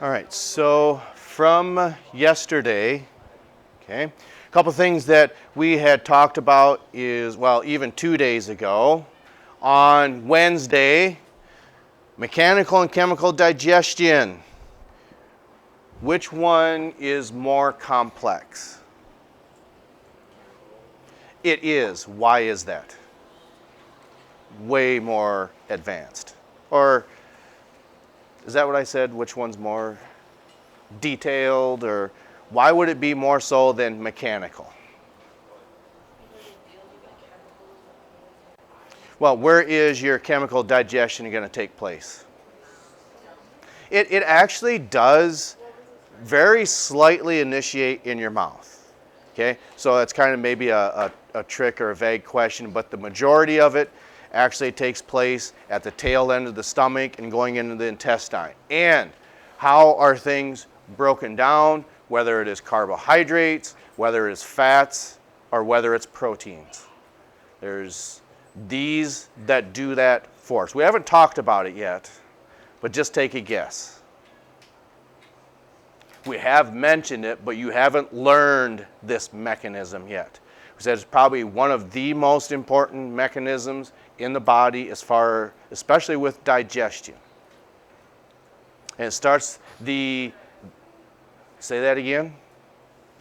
All right, so from yesterday, okay, a couple things that we had talked about is, well, even 2 days ago, on Wednesday, mechanical and chemical digestion. Which one is more complex? It is. Why is that? Way more advanced. Or is that what I said? Which one's more detailed? Or why would it be more so than mechanical? Well, where is your chemical digestion going to take place? It actually does very slightly initiate in your mouth. Okay, so it's kind of maybe a trick or a vague question, but the majority of it actually takes place at the tail end of the stomach and going into the intestine. And how are things broken down, whether it is carbohydrates, whether it is fats, or whether it's proteins? There's these that do that for us. We haven't talked about it yet, but just take a guess. We have mentioned it, but you haven't learned this mechanism yet. We said it's probably one of the most important mechanisms in the body as far, especially with digestion. And it starts say that again?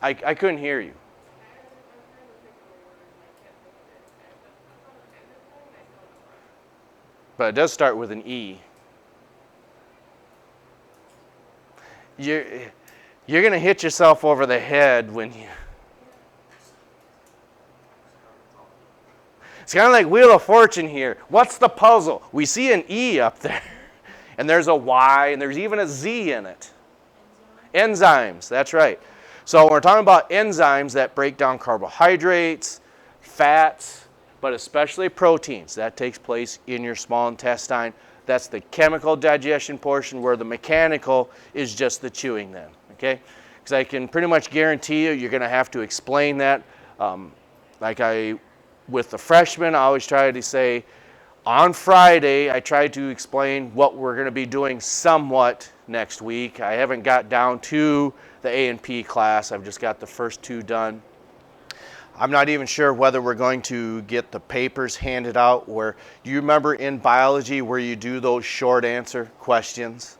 I couldn't hear you. But it does start with an E. You're going to hit yourself over the head when you... It's kind of like Wheel of Fortune here. What's the puzzle? We see an E up there, and there's a Y, and there's even a Z in it. Enzymes, that's right. So we're talking about enzymes that break down carbohydrates, fats, but especially proteins. That takes place in your small intestine. That's the chemical digestion portion, where the mechanical is just the chewing then, okay? Because I can pretty much guarantee you're going to have to explain that. With the freshmen, I always try to say, on Friday, I tried to explain what we're going to be doing somewhat next week. I haven't got down to the A&P class. I've just got the first two done. I'm not even sure whether we're going to get the papers handed out where, do you remember in biology where you do those short answer questions?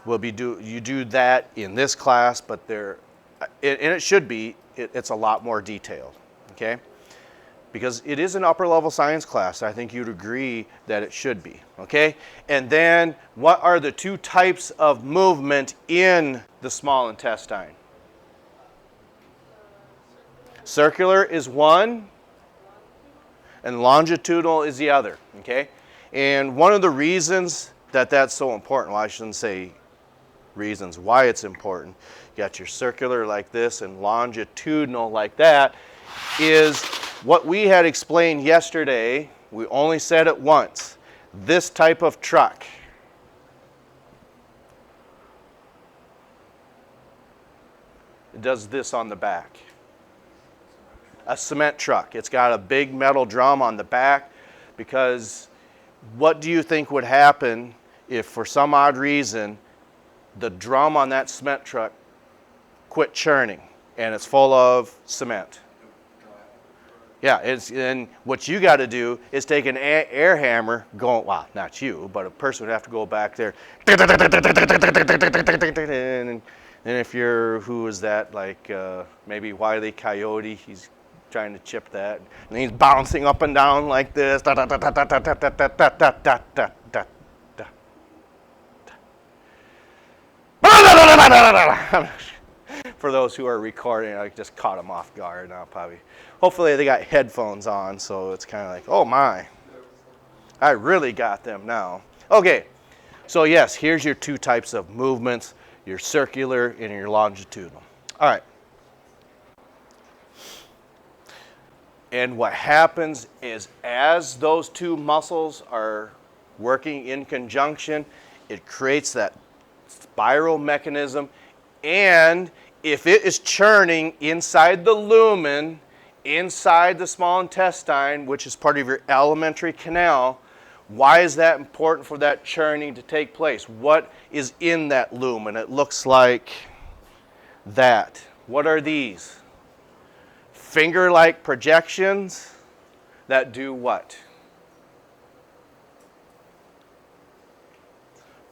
You do that in this class, but it should be, it's a lot more detailed, okay? Because it is an upper level science class. I think you'd agree that it should be, okay? And then what are the two types of movement in the small intestine? Circular is one, and longitudinal is the other, okay? And one of the reasons that that's so important, well, I shouldn't say reasons why it's important. You got your circular like this and longitudinal like that, is what we had explained yesterday. We only said it once. This type of truck. It does this on the back. A cement truck. It's got a big metal drum on the back, because what do you think would happen if for some odd reason the drum on that cement truck quit churning and it's full of cement? Yeah, and what you got to do is take an air hammer, well, not you, but a person would have to go back there. And if you're, who is that, like maybe Wile E. Coyote, he's trying to chip that, and he's bouncing up and down like this. For those who are recording, I just caught them off guard. Now hopefully they got headphones on, so it's kind of like, oh my, I really got them now. Okay, so yes, here's your two types of movements, your circular and your longitudinal. All right. And what happens is, as those two muscles are working in conjunction, it creates that spiral mechanism. And if it is churning inside the lumen, inside the small intestine, which is part of your alimentary canal, Why is that important for that churning to take place? What is in that lumen? It looks like that. What are these? Finger-like projections that do what?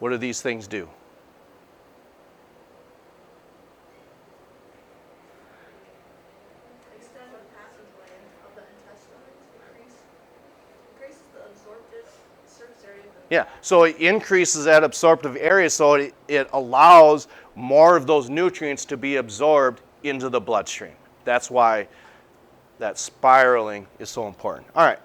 What do these things do? Extend the passageway of the intestines, increases the absorptive surface area. Yeah, so it increases that absorptive area, so it allows more of those nutrients to be absorbed into the bloodstream. That's why that spiraling is so important. All right.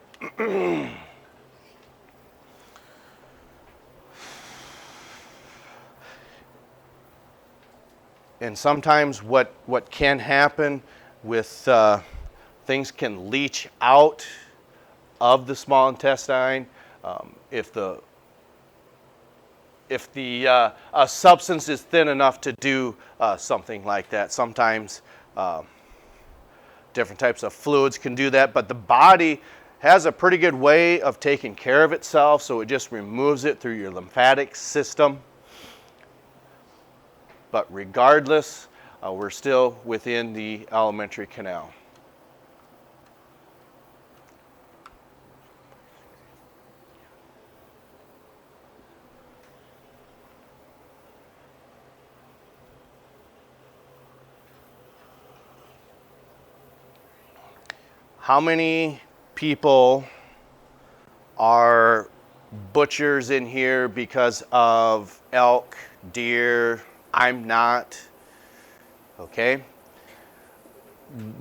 And sometimes what can happen with things can leach out of the small intestine if the substance is thin enough to do something like that. Sometimes different types of fluids can do that, but the body has a pretty good way of taking care of itself, so it just removes it through your lymphatic system. But regardless, we're still within the alimentary canal. How many people are butchers in here because of elk, deer? I'm not. Okay.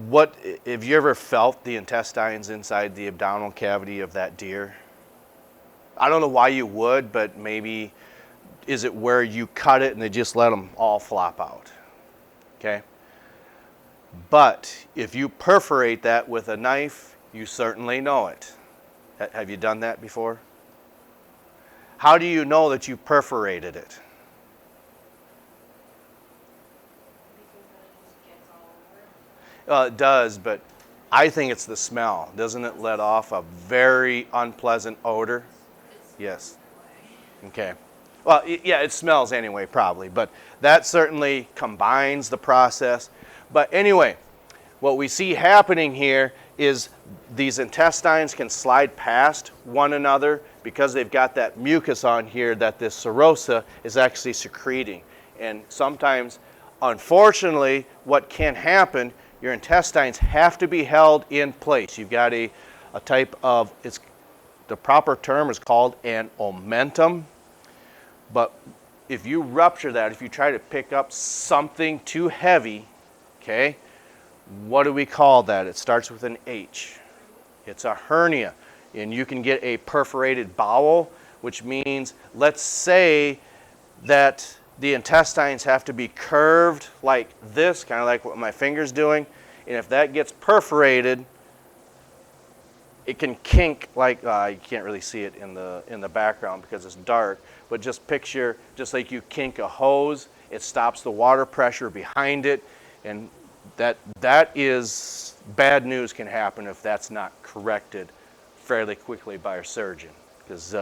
What have you ever felt the intestines inside the abdominal cavity of that deer? I don't know why you would, but maybe is it where you cut it and they just let them all flop out? Okay. But if you perforate that with a knife, you certainly know it. Have you done that before? How do you know that you perforated it? It does, but I think it's the smell. Doesn't it let off a very unpleasant odor? Yes. Okay. Well, yeah, it smells anyway, probably, but that certainly combines the process. But anyway, what we see happening here is these intestines can slide past one another because they've got that mucus on here that this serosa is actually secreting. And sometimes, unfortunately, what can happen, your intestines have to be held in place. You've got a type of, the proper term is called an omentum. But if you rupture that, if you try to pick up something too heavy, okay, what do we call that? It starts with an H. It's a hernia. And you can get a perforated bowel, which means, let's say that the intestines have to be curved like this, kind of like what my finger's doing. And if that gets perforated, it can kink like, you can't really see it in the background because it's dark, but just picture, just like you kink a hose, it stops the water pressure behind it, and that is bad news can happen if that's not corrected fairly quickly by a surgeon, because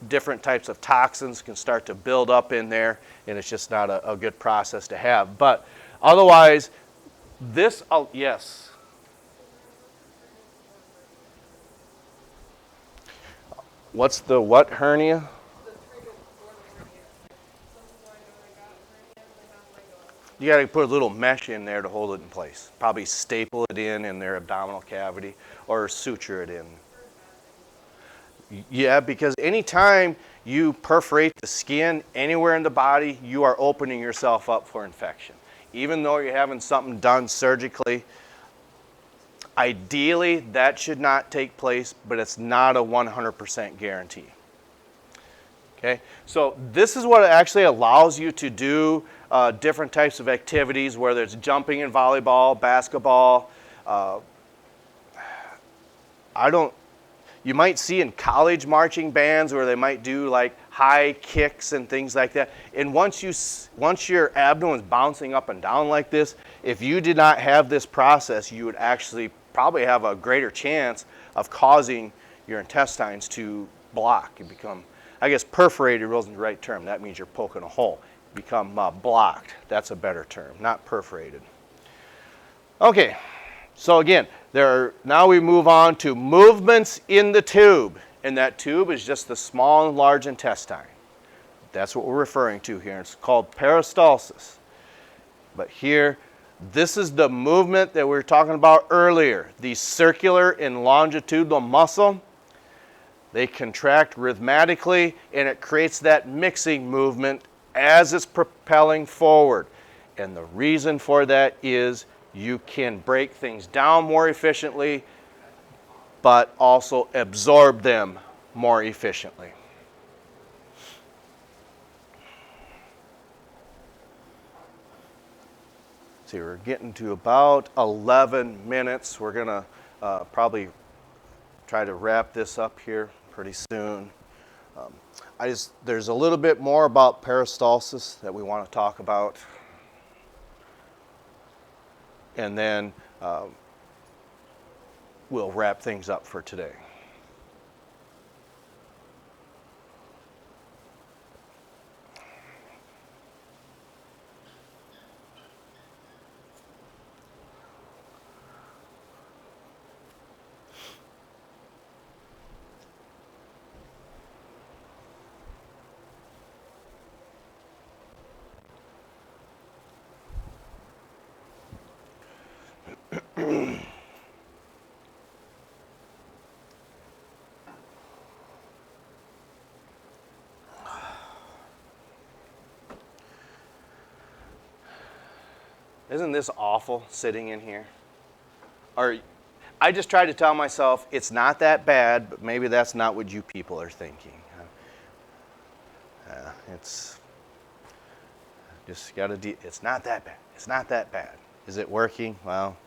different types of toxins can start to build up in there, and it's just not a good process to have. But otherwise, this, yes. What's the what hernia? You got to put a little mesh in there to hold it in place. Probably staple it in their abdominal cavity or suture it in. Yeah, because anytime you perforate the skin anywhere in the body, you are opening yourself up for infection. Even though you're having something done surgically, ideally that should not take place, but it's not a 100% guarantee. Okay, so this is what actually allows you to do different types of activities, whether it's jumping in volleyball, basketball. You might see in college marching bands where they might do like high kicks and things like that. And once your abdomen is bouncing up and down like this, if you did not have this process, you would actually probably have a greater chance of causing your intestines to block. You become, I guess perforated wasn't the right term. That means you're poking a hole. You become blocked. That's a better term, not perforated. Okay, so again, now we move on to movements in the tube. And that tube is just the small and large intestine. That's what we're referring to here. It's called peristalsis. But here, this is the movement that we were talking about earlier. The circular and longitudinal muscle, they contract rhythmically, and it creates that mixing movement as it's propelling forward. And the reason for that is you can break things down more efficiently, but also absorb them more efficiently. See, we're getting to about 11 minutes. We're going to probably try to wrap this up here pretty soon. There's a little bit more about peristalsis that we want to talk about. And then we'll wrap things up for today. Isn't this awful sitting in here? Or I just try to tell myself it's not that bad, but maybe that's not what you people are thinking. It's just got to. It's not that bad. It's not that bad. Is it working? Well,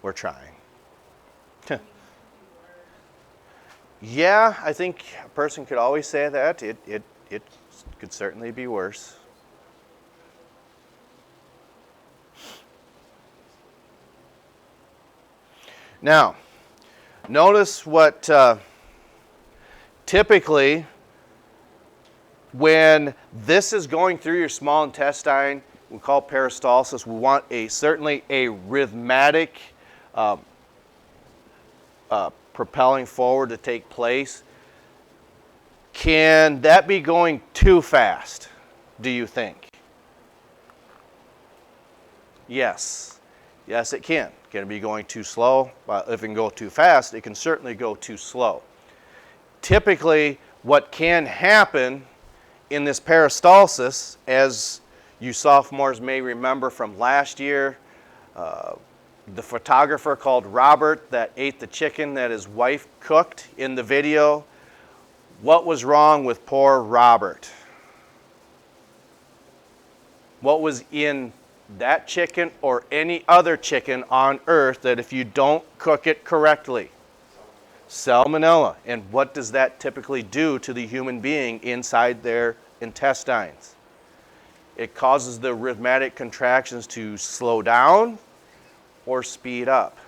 we're trying. Yeah, I think a person could always say that. It could certainly be worse. Now, notice what typically when this is going through your small intestine, we call peristalsis, we want certainly a rhythmic propelling forward to take place. Can that be going too fast, do you think? Yes. Yes, it can. Can it be going too slow? Well, if it can go too fast, it can certainly go too slow. Typically, what can happen in this peristalsis, as you sophomores may remember from last year, the photographer called Robert that ate the chicken that his wife cooked in the video. What was wrong with poor Robert? What was in that chicken or any other chicken on earth that if you don't cook it correctly? Salmonella. And what does that typically do to the human being inside their intestines? It causes the rhythmic contractions to slow down or speed up,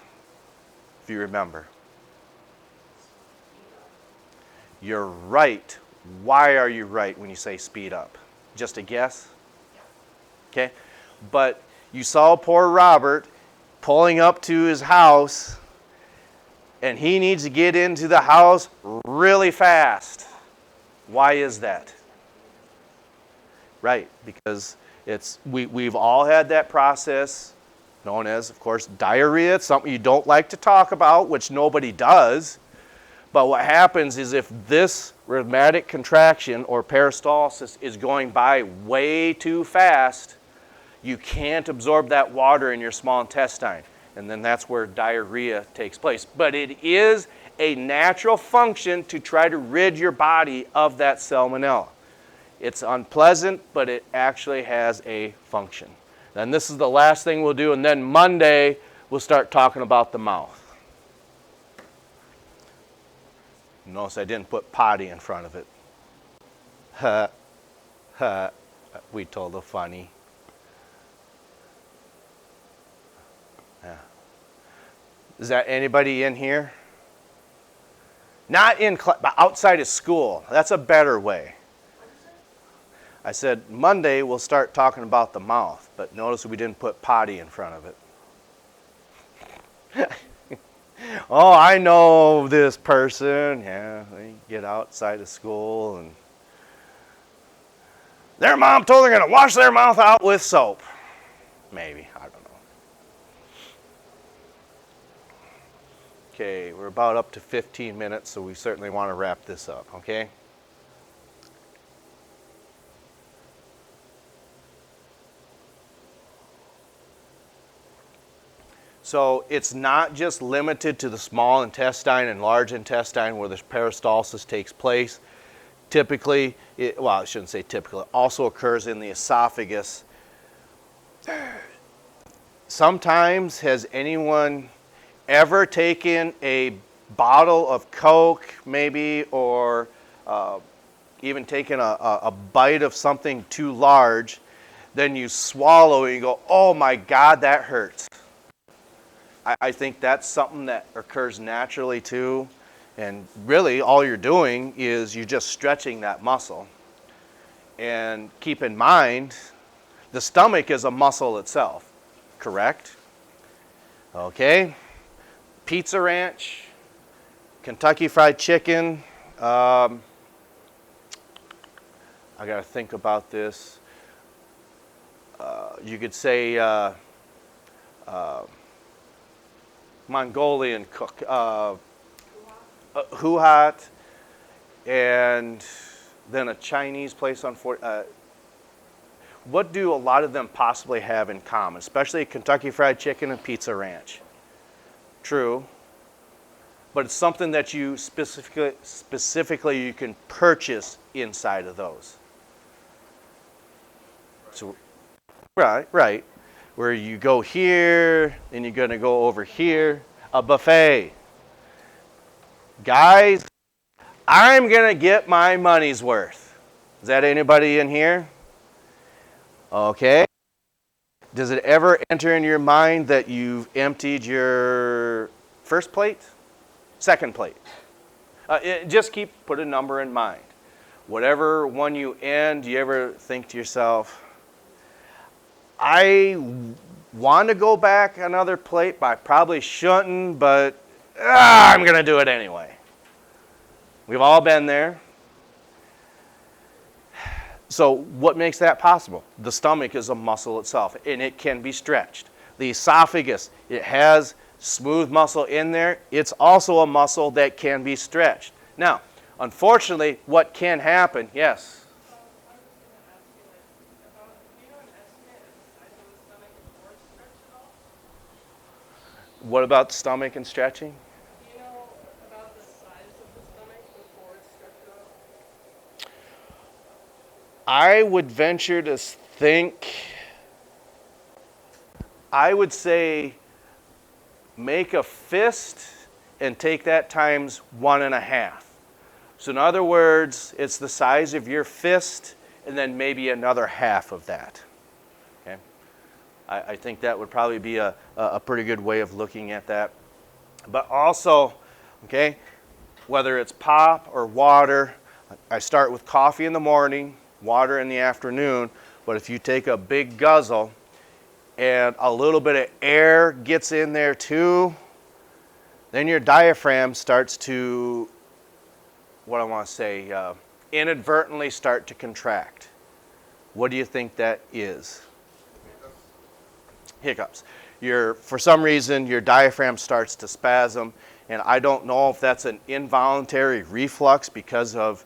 if you remember. You're right. Why are you right when you say speed up? Just a guess? Okay. But you saw poor Robert pulling up to his house, and he needs to get into the house really fast. Why is that? Right, because we've all had that process known as, of course, diarrhea. It's something you don't like to talk about, which nobody does. But what happens is if this rhythmic contraction or peristalsis is going by way too fast, you can't absorb that water in your small intestine. And then that's where diarrhea takes place. But it is a natural function to try to rid your body of that salmonella. It's unpleasant, but it actually has a function. And this is the last thing we'll do, and then Monday we'll start talking about the mouth. Notice I didn't put potty in front of it. Ha, ha, we told a funny. Yeah. Is that anybody in here? Not in class, but outside of school. That's a better way. I said Monday we'll start talking about the mouth, but notice we didn't put potty in front of it. Oh, I know this person. Yeah, they get outside of school and their mom told them they're going to wash their mouth out with soap. Maybe, I don't know. Okay, we're about up to 15 minutes, so we certainly want to wrap this up, okay? So it's not just limited to the small intestine and large intestine where the peristalsis takes place. Typically, well, I shouldn't say typically, it also occurs in the esophagus. Sometimes, has anyone ever taken a bottle of Coke, maybe, or even taken a bite of something too large, then you swallow and you go, oh my God, that hurts. I think that's something that occurs naturally too. And really, all you're doing is you're just stretching that muscle. And keep in mind, the stomach is a muscle itself, correct? Okay. Pizza Ranch, Kentucky Fried Chicken. I got to think about this. You could say Mongolian cook, Huhat, and then a Chinese place on what do a lot of them possibly have in common, especially Kentucky Fried Chicken and Pizza Ranch? True, but it's something that you specifically you can purchase inside of those. So, right. Where you go here, and you're going to go over here, a buffet. Guys, I'm going to get my money's worth. Is that anybody in here? Okay. Does it ever enter in your mind that you've emptied your first plate? Second plate? Just put a number in mind. Whatever one you end, do you ever think to yourself, I want to go back another plate, but I probably shouldn't, but I'm going to do it anyway. We've all been there. So what makes that possible? The stomach is a muscle itself, and it can be stretched. The esophagus, it has smooth muscle in there. It's also a muscle that can be stretched. Now, unfortunately, what can happen, yes? What about the stomach and stretching? Do you know about the size of the stomach before it's stretched out? I would venture to think, I would say make a fist and take that times 1.5. So in other words, it's the size of your fist and then maybe another half of that. Okay? I think that would probably be a pretty good way of looking at that. But also, okay, whether it's pop or water, I start with coffee in the morning, water in the afternoon, but if you take a big guzzle and a little bit of air gets in there too, then your diaphragm starts to, inadvertently start to contract. What do you think that is? Hiccups. For some reason, your diaphragm starts to spasm, and I don't know if that's an involuntary reflux because of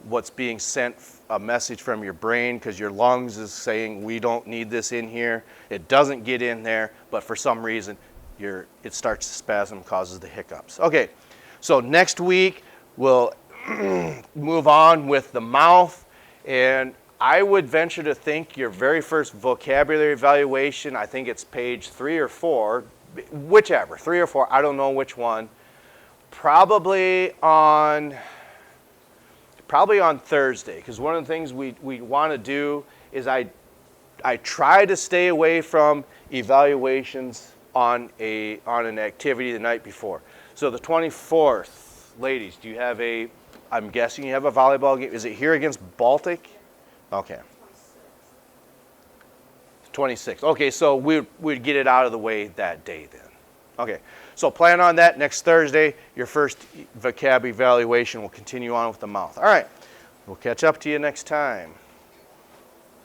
what's being sent, a message from your brain, because your lungs is saying, we don't need this in here. It doesn't get in there, but for some reason, it starts to spasm, causes the hiccups. Okay, so next week, we'll move on with the mouth, and I would venture to think your very first vocabulary evaluation, I think it's page 3 or 4, whichever, 3 or 4, I don't know which one, probably on Thursday, because one of the things we want to do is I try to stay away from evaluations on an activity the night before. So the 24th, ladies, do you have I'm guessing you have a volleyball game. Is it here against Baltic? Okay. 26. Okay, so we'd get it out of the way that day then. Okay, so plan on that next Thursday. Your first vocab evaluation will continue on with the mouth. All right, we'll catch up to you next time.